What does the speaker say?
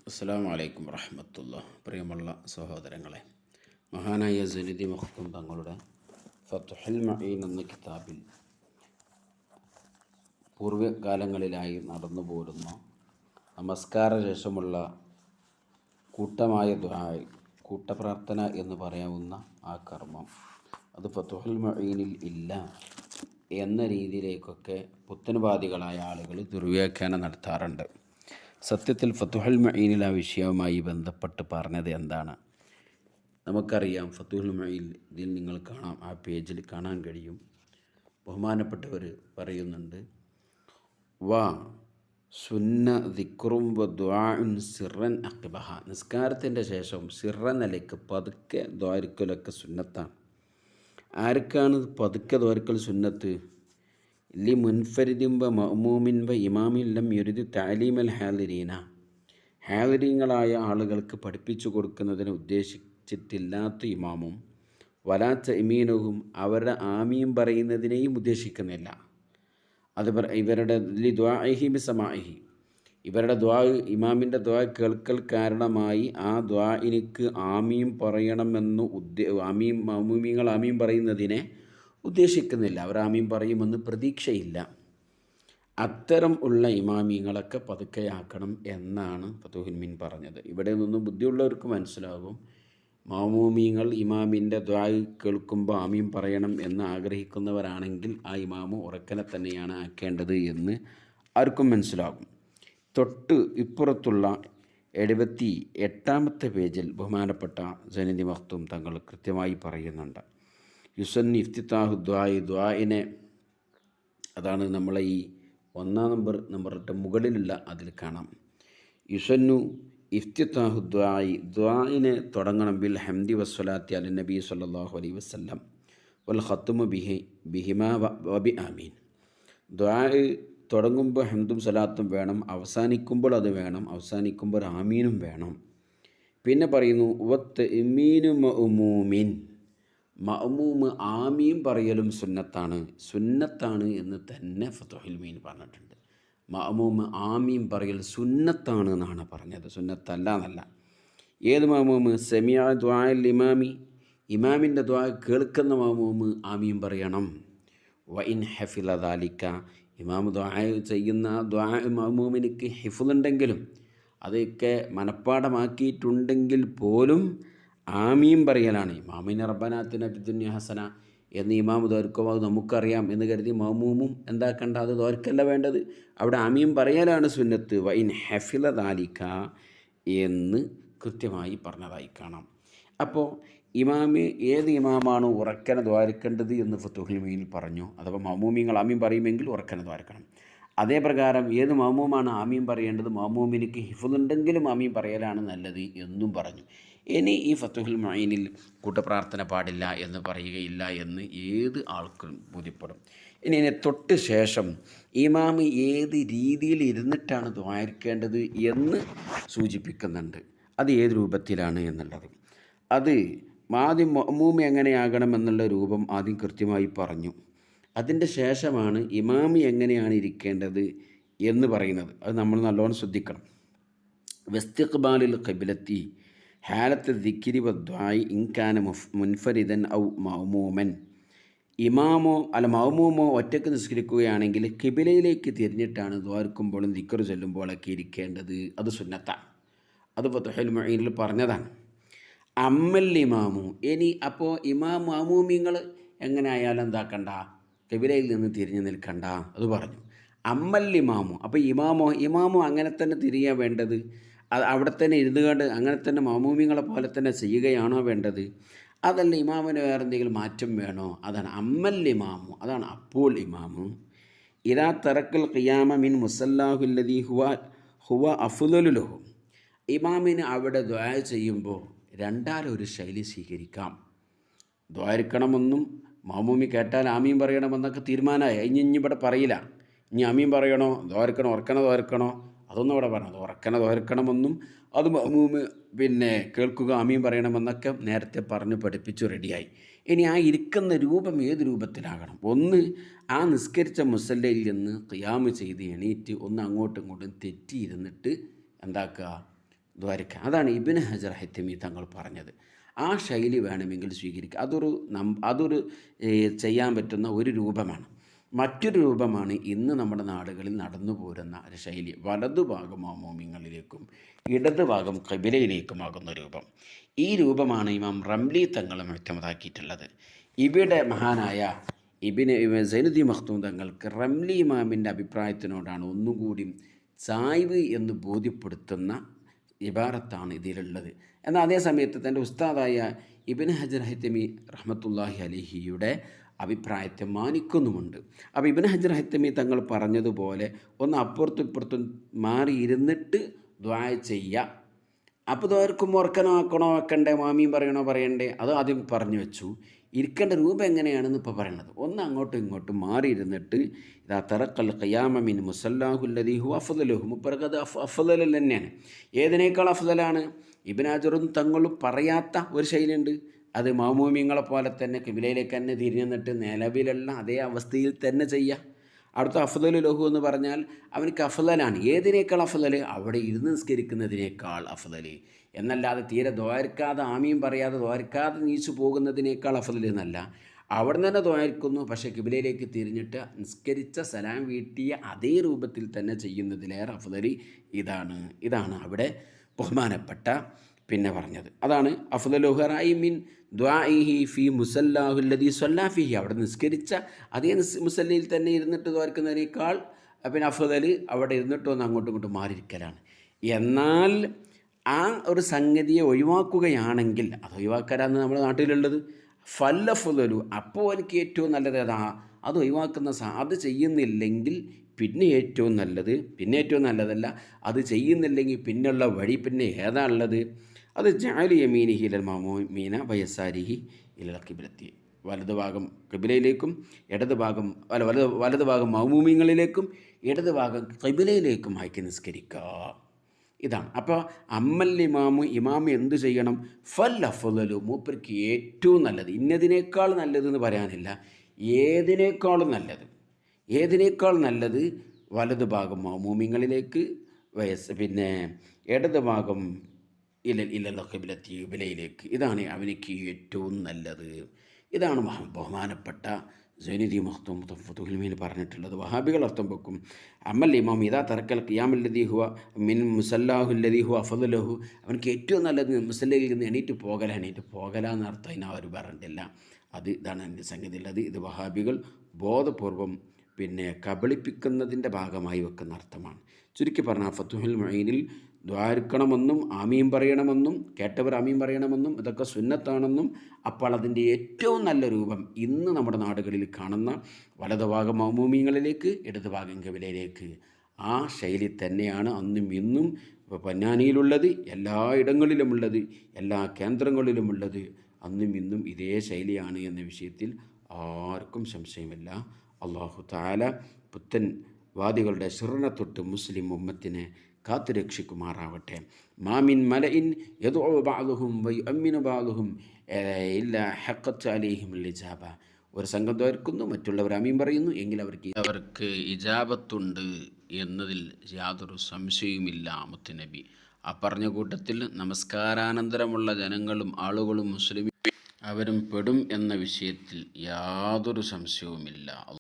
അസ്സലാമു അലൈക്കും വറഹ്മത്തുള്ളാഹി. പ്രിയമുള്ള സഹോദരങ്ങളെ, മഹാനായ സയ്യിദി മഖ്ദൂം തങ്ങളുടെ ഫത്ഹുൽ മഈൻ എന്ന കിതാബിൽ പൂർവ്വകാലങ്ങളിലായി നടന്നു പോരുന്ന നമസ്കാര ശേഷമുള്ള കൂട്ടമായ ദുആ, കൂട്ടപ്രാർത്ഥന എന്ന് പറയാവുന്ന ആ കർമ്മം, അത് ഫത്ഹുൽ മഈനിൽ ഇല്ല എന്ന രീതിയിലേക്കൊക്കെ പുത്തൻവാദികളായ ആളുകൾ ദുർവ്യാഖ്യാനം നടത്താറുണ്ട്. സത്യത്തിൽ ഫത്ഹുൽ മഈനിൽ ആ വിഷയവുമായി ബന്ധപ്പെട്ട് പറഞ്ഞത് എന്താണ്? നമുക്കറിയാം, ഫത്ഹുൽ മഈൻ ഇതിൽ നിങ്ങൾ കാണാം, ആ പേജിൽ കാണാൻ കഴിയും. ബഹുമാനപ്പെട്ടവർ പറയുന്നുണ്ട്, വാ സുന്ന ദിക്റും വ ദുആഉൻ സിർറൻ അഖിബഹ. നിസ്കാരത്തിൻ്റെ ശേഷം സിർറൻ നിലയ്ക്ക് പതുക്കെ ദ്വാരിക്കലൊക്കെ സുന്നത്താണ്. ആർക്കാണ് പതുക്കെ ദ്വാരിക്കൽ സുന്നത്ത്? ലി മുൻഫരിദിൻ വ മഅ്മൂമിൻ വ ഇമാമിൻ ലം യുരിദ് തഅലീമൽ ഹാദിരീന. ഹാദിരീങ്ങളായ ആളുകൾക്ക് പഠിപ്പിച്ചു കൊടുക്കുന്നതിന് ഉദ്ദേശിച്ചിട്ടില്ലാത്ത ഇമാമും വലാ തഅ്മീനുഹും, അവരുടെ ആമീൻ പറയുന്നതിനെയും ഉദ്ദേശിക്കുന്നില്ല. അത് ഇവരുടെ ലി ദുആഇഹി ബിസമാഇഹി, ഇവരുടെ ദുആ, ഇമാമിൻ്റെ ദുആ കേൾക്കൽ കാരണമായി ആ ദുആഇനിക്ക് ആമീൻ പറയണമെന്ന് മഅ്മൂമിങ്ങൾ ആമീൻ പറയുന്നതിനെ ഉദ്ദേശിക്കുന്നില്ല. അവർ ആമീൻ പറയുമെന്ന് പ്രതീക്ഷയില്ല. അത്തരം ഉള്ള ഇമാമിങ്ങളൊക്കെ പതുക്കെയാക്കണം എന്നാണ് ഫത്ഹുൽ മഈൻ പറഞ്ഞത്. ഇവിടെ നിന്നും ബുദ്ധിയുള്ളവർക്ക് മനസ്സിലാകും, മഅ്മൂമിങ്ങൾ ഇമാമിൻ്റെ ദുആ കേൾക്കുമ്പോൾ ആമീൻ പറയണം എന്ന് ആഗ്രഹിക്കുന്നവരാണെങ്കിൽ ആ ഇമാമ് ഉറക്കനെ തന്നെയാണ് ആക്കേണ്ടത് എന്ന് ആർക്കും മനസ്സിലാകും. തൊട്ട് ഇപ്പുറത്തുള്ള 78-ാമത്തെ പേജിൽ ബഹുമാനപ്പെട്ട സയ്യിദി മഖ്ദൂം തങ്ങൾ കൃത്യമായി പറയുന്നുണ്ട്, യുസന്നി ഇഫ്തിതാഹു ദുആഇ, ദുആഇനെ, അതാണ് നമ്മളെ ഈ 1-ാം നമ്പറിട്ട് മുകളിലുള്ള അതിൽ കാണാം. യുസന്നു ഇഫ്തിതാഹു ദുആഇ, ദുആഇനെ തുടങ്ങണം ബിൽ ഹംദി വസ്സലാത്തി അലൻ നബി സല്ലല്ലാഹു അലൈഹി വസല്ലം വൽ ഖത്മു ബിഹിമാ വബി ആമീൻ. ദുആ തുടങ്ങുമ്പോൾ ഹംദും സലാത്തും വേണം, അവസാനിക്കുമ്പോൾ അത് വേണം, അവസാനിക്കുമ്പോൾ ആമീനും വേണം. പിന്നെ പറയുന്നു വത്തഅ്മീനു മഅ്മൂമിൻ, മഅ്മൂമ് ആമീൻ പറയലും സുന്നത്താണ് എന്ന് തന്നെ ഫത്ഹുൽ മഈൻ പറഞ്ഞിട്ടുണ്ട്. മഅ്മൂമ് ആമീൻ പറയൽ സുന്നത്താണ് എന്നാണ് പറഞ്ഞത്, സുന്നത്തല്ല എന്നല്ല. ഏത് മഅ്മൂമ്? സമിഅ ദുആഅൽ ഇമാമി, ഇമാമിൻ്റെ ദുആ കേൾക്കുന്ന മഅ്മൂമ് ആമീൻ പറയണം. വ ഇൻ ഹഫിള ദാലിക, ഇമാം ദുആ ചെയ്യുന്ന ദുആ മഅ്മൂമിനിക്ക് ഹിഫ്ളുണ്ടെങ്കിലും അതൊക്കെ മനഃപ്പാടമാക്കിയിട്ടുണ്ടെങ്കിൽ പോലും ആമീൻ പറയലാണ്. ഇമാമിന് റബ്ബനാ ആതിനാ ഫിദ്ദുനിയ ഹസന എന്ന് ഇമാം ദോർക്കും അത് നമുക്കറിയാം എന്ന് കരുതി മഅ്മൂമും എന്താക്കണ്ട, അത് ദോർക്കല്ല വേണ്ടത്, അവിടെ ആമീൻ പറയലാണ് സുന്നത്ത്. വ ഇൻ ഹഫിള ദാലിക എന്ന് കൃത്യമായി പറഞ്ഞതായി കാണാം. അപ്പോൾ ഏത് ഇമാമാണ് ഉറക്കനെ ദ്വാരിക്കേണ്ടത് എന്ന് ഫത്ഹുൽ മഈനിൽ പറഞ്ഞു. അഥവാ മഅ്മൂമിങ്ങൾ ആമീൻ പറയുമെങ്കിൽ ഉറക്കനെ ദ്വാരിക്കണം. അതേ പ്രകാരം ഏത് മഅ്മൂമാണ് ആമീൻ പറയേണ്ടത്? മഅ്മൂമിനിക്ക് ഹിഫ്ളുണ്ടെങ്കിലും ആമീൻ പറയലാണ് നല്ലത് എന്നും പറഞ്ഞു. ഇനി ഈ ഫത്ഹുൽ മഈനിൽ കൂട്ടപ്രാർത്ഥന പാടില്ല എന്ന് പറയുകയില്ല എന്ന് ഏത് ആൾക്കും ബോധ്യപ്പെടും. ഇനി തൊട്ട് ശേഷം ഇമാം ഏത് രീതിയിൽ ഇരുന്നിട്ടാണ് ദ്വാരിക്കേണ്ടത് എന്ന് സൂചിപ്പിക്കുന്നുണ്ട്. അത് ഏത് രൂപത്തിലാണ് എന്നുള്ളത്, അത് ആദ്യം മഅ്മൂമി എങ്ങനെയാകണമെന്നുള്ള രൂപം ആദ്യം കൃത്യമായി പറഞ്ഞു. അതിൻ്റെ ശേഷമാണ് ഇമാമി എങ്ങനെയാണ് ഇരിക്കേണ്ടത് എന്ന് പറയുന്നത്. അത് നമ്മൾ നല്ലോണം ശ്രദ്ധിക്കണം. വസ്തിഖ്ബാലിൽ ഖിബ്ലത്തി ഹാലത്ത് ദിക്രി വദ്ദുആഇ ഇൻ കാന മുൻഫരിദൻ ഔ മഅ്മൂമൻ, ഇമാമോ അല്ല മഅ്മൂമോ ഒറ്റയ്ക്ക് നിസ്കരിക്കുകയാണെങ്കിൽ ഖിബ്ലയിലേക്ക് തിരിഞ്ഞിട്ടാണ് ദ്വാരക്കുമ്പോഴും ദിക്ർ ചൊല്ലുമ്പോഴൊക്കെ ഇരിക്കേണ്ടത്. അത് സുന്നത്താണ്. അത് ഫത്ഹുൽ മഈനിൽ പറഞ്ഞതാണ്. അമ്മൽ ഇമാമു, ഇനി അപ്പോൾ മഅ്മൂമിങ്ങൾ എങ്ങനെ ആയാലും എന്താക്കണ്ട, ഖിബ്ലയിൽ നിന്ന് തിരിഞ്ഞു നിൽക്കണ്ട, അത് പറഞ്ഞു. അമ്മൽ ഇമാമു, അപ്പോൾ ഇമാമോ അങ്ങനെ തന്നെ തിരിയാൻ വേണ്ടത്? അത് അവിടെ തന്നെ ഇരുന്നുകൊണ്ട് അങ്ങനെ തന്നെ മഅ്മൂമിങ്ങളെ പോലെ തന്നെ ചെയ്യുകയാണോ വേണ്ടത്? അതല്ല ഇമാമിന് വേറെ എന്തെങ്കിലും മാറ്റം വേണോ? അതാണ് അമ്മൽ ഇമാമു, അതാണ് അപ്പോൾ ഇമാമു. ഇദാ തറക്കൽ ഖിയാമ മിൻ മുസല്ലാഹുല്ലദീ ഹുവ അഫ്ളലു ലഹു, ഇമാമിന് അവിടെ ദുആ ചെയ്യുമ്പോൾ രണ്ടാലൊരു ശൈലി സ്വീകരിക്കാം. ദ്വാരിക്കണമെന്നും മഅ്മൂമി കേട്ടാൽ ആമീൻ പറയണമെന്നൊക്കെ തീരുമാനമായി. ഇനി ഇവിടെ പറയില്ല, ഇനി ആമീൻ പറയണോ, ദ്വാരിക്കണോ, ഉറക്കനെ ദ്വാരിക്കണോ, അതൊന്നും ഇവിടെ പറഞ്ഞത്. ഉറക്കനെ ദ്വാരിക്കണമെന്നും അത് മഅ്മൂമ് കേൾക്കുക ആമീൻ പറയണമെന്നൊക്കെ നേരത്തെ പറഞ്ഞ് പഠിപ്പിച്ചു റെഡിയായി. ഇനി ആ ഇരിക്കുന്ന രൂപം ഏത് രൂപത്തിലാകണം? ഒന്ന്, ആ നിസ്കരിച്ച മുസല്ലയിൽ നിന്ന് ഖിയാമ് ചെയ്ത് എണീറ്റ് ഒന്ന് അങ്ങോട്ടും ഇങ്ങോട്ടും തെറ്റിയിരുന്നിട്ട് എന്താക്കുക, ദ്വാരക്ക. അതാണ് ഇബ്നു ഹജർ ഹൈത്തമി തങ്ങൾ പറഞ്ഞത്. ആ ശൈലി വേണമെങ്കിൽ സ്വീകരിക്കുക. അതൊരു ചെയ്യാൻ പറ്റുന്ന ഒരു രൂപമാണ്. മറ്റൊരു രൂപമാണ് ഇന്ന് നമ്മുടെ നാടുകളിൽ നടന്നു പോരുന്ന ഒരു ശൈലി. വലതുഭാഗം മാമൂമിങ്ങളിലേക്കും ഇടതുഭാഗം ഖിബലയിലേക്കുമാകുന്ന രൂപം. ഈ രൂപമാണ് ഇമാം റംലി തങ്ങൾ വ്യക്തമാക്കിയിട്ടുള്ളത്. ഇവിടെ മഹാനായ സൈനുദ്ദീൻ മഖ്ദൂം തങ്ങൾക്ക് റംലി ഇമാമിൻ്റെ അഭിപ്രായത്തിനോടാണ് ഒന്നുകൂടി ചായ്വ് എന്ന് ബോധ്യപ്പെടുത്തുന്ന ഇബാറത്താണ് ഇതിലുള്ളത്. എന്നാൽ അതേ സമയത്ത് തൻ്റെ ഉസ്താദായ ഇബ്നു ഹജർ ഹൈത്തമി റഹ്മത്തുള്ളാഹി അലൈഹിയുടെ അഭിപ്രായത്തെ മാനിക്കുന്നുമുണ്ട്. അപ്പോൾ ഇബ്നു ഹജർ ഹൈത്തമി തങ്ങൾ പറഞ്ഞതുപോലെ ഒന്ന് അപ്പുറത്തും ഇപ്പുറത്തും മാറിയിരുന്നിട്ട് ദുആ ചെയ്യുക. അപ്പോൾ ഇതോർക്കും ഓർക്കണോ വെക്കണ്ടേ, മാമിയും പറയണ്ടേ, അത് ആദ്യം പറഞ്ഞു വെച്ചു. ഇരിക്കേണ്ട രൂപം എങ്ങനെയാണെന്ന് ഇപ്പോൾ പറയണത്. ഒന്ന് അങ്ങോട്ടും ഇങ്ങോട്ടും മാറിയിരുന്നിട്ട് ഇതാ തറക്കൽ ഖിയാമ മിൻ മുസല്ലാഹുല്ലദീ ഹു അഫ്ദലുഹു, മുപ്പർക്കത് അഫ്ദൽ തന്നെയാണ്. ഏതിനേക്കാൾ അഫ്ദലാണ്? ഇബ്നു ഹജറും തങ്ങളും പറയാത്ത ഒരു ശൈലിയുണ്ട്. അത് മഅ്മൂമിങ്ങളെ പോലെ തന്നെ ഖിബലയിലേക്ക് തന്നെ തിരിഞ്ഞിട്ട് നിലവിലുള്ള അതേ അവസ്ഥയിൽ തന്നെ ചെയ്യുക. അടുത്ത അഫ്ദലു ലഹു എന്ന് പറഞ്ഞാൽ അവനക്ക് അഫ്ദലാണ്. ഏതിനേക്കാൾ അഫ്ദൽ? അവിടെ ഇരുന്ന് നിസ്കരിക്കുന്നതിനേക്കാൾ അഫ്ദൽ എന്നല്ലാതെ തീരെ ദ്വാരക്കാതെ ആമീൻ പറയാതെ ദ്വാരക്കാതെ നീച്ചു പോകുന്നതിനേക്കാൾ അഫ്ദൽ എന്നല്ല. അവിടെ തന്നെ ദ്വാരക്കുന്നു, പക്ഷേ ഖിബലയിലേക്ക് തിരിഞ്ഞിട്ട് നിസ്കരിച്ച സലാം വീട്ടിയ അതേ രൂപത്തിൽ തന്നെ ചെയ്യുന്നതിലേറെ അഫ്ദൽ ഇതാണ് അവിടെ ബഹുമാനപ്പെട്ട പിന്നെ പറഞ്ഞത്. അതാണ് അഫ്ദലുഹു മിൻ ദുആഇഹി ഫി മുസല്ലാഹുല്ലദീ സ്വല്ലാ ഫീഹി, അവിടെ നിസ്കരിച്ച അതേ മുസല്ലയിൽ തന്നെ ഇരുന്നിട്ട് ദ്വാരക്കുന്നതിനേക്കാൾ പിന്നെ അഫ്ദൽ അവിടെ ഇരുന്നിട്ട് ഒന്ന് അങ്ങോട്ടും ഇങ്ങോട്ടും മാറിയിരിക്കലാണ്. എന്നാൽ ആ ഒരു സംഗതിയെ ഒഴിവാക്കുകയാണെങ്കിൽ, അത് ഒഴിവാക്കാനാണ് നമ്മുടെ നാട്ടിലുള്ളത്. ഫല്ലഫ്ദലു, അപ്പോൾ എനിക്ക് ഏറ്റവും നല്ലത് അത് ഒഴിവാക്കുന്ന അത് ചെയ്യുന്നില്ലെങ്കിൽ പിന്നെ ഏറ്റവും നല്ലതല്ല, അത് ചെയ്യുന്നില്ലെങ്കിൽ പിന്നുള്ള വഴി പിന്നെ ഏതാ ഉള്ളത്? അത് ജഅലി യമീനിഹി ഇലൽ മഅ്മൂമീന വയസാരിഹി ഇലൽ ഖിബ്ലത്തി, വലതുഭാഗം ഖിബ്ലയിലേക്കും വലതുഭാഗം മഅ്മൂമീങ്ങളിലേക്കും ഇടതുഭാഗം ഖിബ്ലയിലേക്കും ആക്കി നിസ്കരിക്കുക. ഇതാണ്. അപ്പോൾ ഇമാമ് എന്ത് ചെയ്യണം? ഫൽ അഫ്ളലു, മൂപ്പർക്ക് ഏറ്റവും നല്ലത്, ഇന്നതിനേക്കാൾ നല്ലതെന്ന് പറയാനില്ല, ഏതിനേക്കാൾ നല്ലത് വലതുഭാഗം മഅ്മൂമിങ്ങളിലേക്ക് പിന്നെ ഇടതുഭാഗം ഇലൽ ഖിബ്ലത്തി, ഖിബ്ലയിലേക്ക്. ഇതാണ് അവനിക്ക് ഏറ്റവും നല്ലത്. ഇതാണ് ബഹുമാനപ്പെട്ട സൈനുദ്ദീൻ മഖ്ദൂം ഫതുഹുൽ മീൻ പറഞ്ഞിട്ടുള്ളത്. വഹാബികൾ അർത്ഥം വെക്കും, അമ്മൽ ഇമാം ഇദാ തറക്കൽ ഖിയാമല്ലദീ ഹുവ മിൻ മുസല്ലാഹുല്ലദീ ഹുവ അഫ്ളലുഹു, അവനക്ക് ഏറ്റവും നല്ലത് മുസല്ലയിൽ നിന്ന് എണീറ്റ് പോകലാന്ന് അർത്ഥം അതിന് അവർ പറഞ്ഞിട്ടില്ല. ഇതാണ് എൻ്റെ സംഗതി ഉള്ളത്. ഇത് വഹാബികൾ ബോധപൂർവം പിന്നെ കബളിപ്പിക്കുന്നതിൻ്റെ ഭാഗമായി വെക്കുന്ന അർത്ഥമാണ്. ചുരുക്കി പറഞ്ഞാൽ ഫതുഹുൽ മഈനിൽ ദ്വാരക്കണമെന്നും ആമീൻ പറയണമെന്നും കേട്ടവർ ആമീൻ പറയണമെന്നും ഇതൊക്കെ സുന്നത്താണെന്നും, അപ്പോൾ അതിൻ്റെ ഏറ്റവും നല്ല രൂപം ഇന്ന് നമ്മുടെ നാടുകളിൽ കാണുന്ന വലതുഭാഗം മഅ്മൂമീങ്ങളിലേക്ക് ഇടതുഭാഗം ഖിബലയിലേക്ക്, ആ ശൈലി തന്നെയാണ് അന്നും ഇന്നും പൊന്നാനിയിലുള്ളത്, എല്ലാ ഇടങ്ങളിലുമുള്ളത്, എല്ലാ കേന്ദ്രങ്ങളിലുമുള്ളത്. അന്നും ഇന്നും ഇതേ ശൈലിയാണ് എന്ന വിഷയത്തിൽ ആർക്കും സംശയമില്ല. അല്ലാഹു തആല പുത്തൻ വാദികളുടെ ശിർനെ തൊട്ട് മുസ്ലിം ഉമ്മത്തിനെ കാത്തുരക്ഷിക്കുമാറാവട്ടെ. മാമിൻ മലഇൻ യദ്ഉ ബഅദുഹും വയുഅമ്മിനു ബഅദുഹും ഇല്ലാ ഹഖത്ത് അലൈഹിമുൽ ഇജാബ, ഒരു സംഘം ദ്വാരക്കുന്നു, മറ്റുള്ളവർ അമീൻ പറയുന്നു, എങ്കിൽ അവർക്ക് ഇജാബത്തുണ്ട് എന്നതിൽ യാതൊരു സംശയവുമില്ല. മുത്തുനബി ആ പറഞ്ഞ കൂട്ടത്തിൽ നമസ്കാരാനന്തരമുള്ള ജനങ്ങളും ആളുകളും മുസ്ലിം അവരും പെടും എന്ന വിഷയത്തിൽ യാതൊരു സംശയവുമില്ല.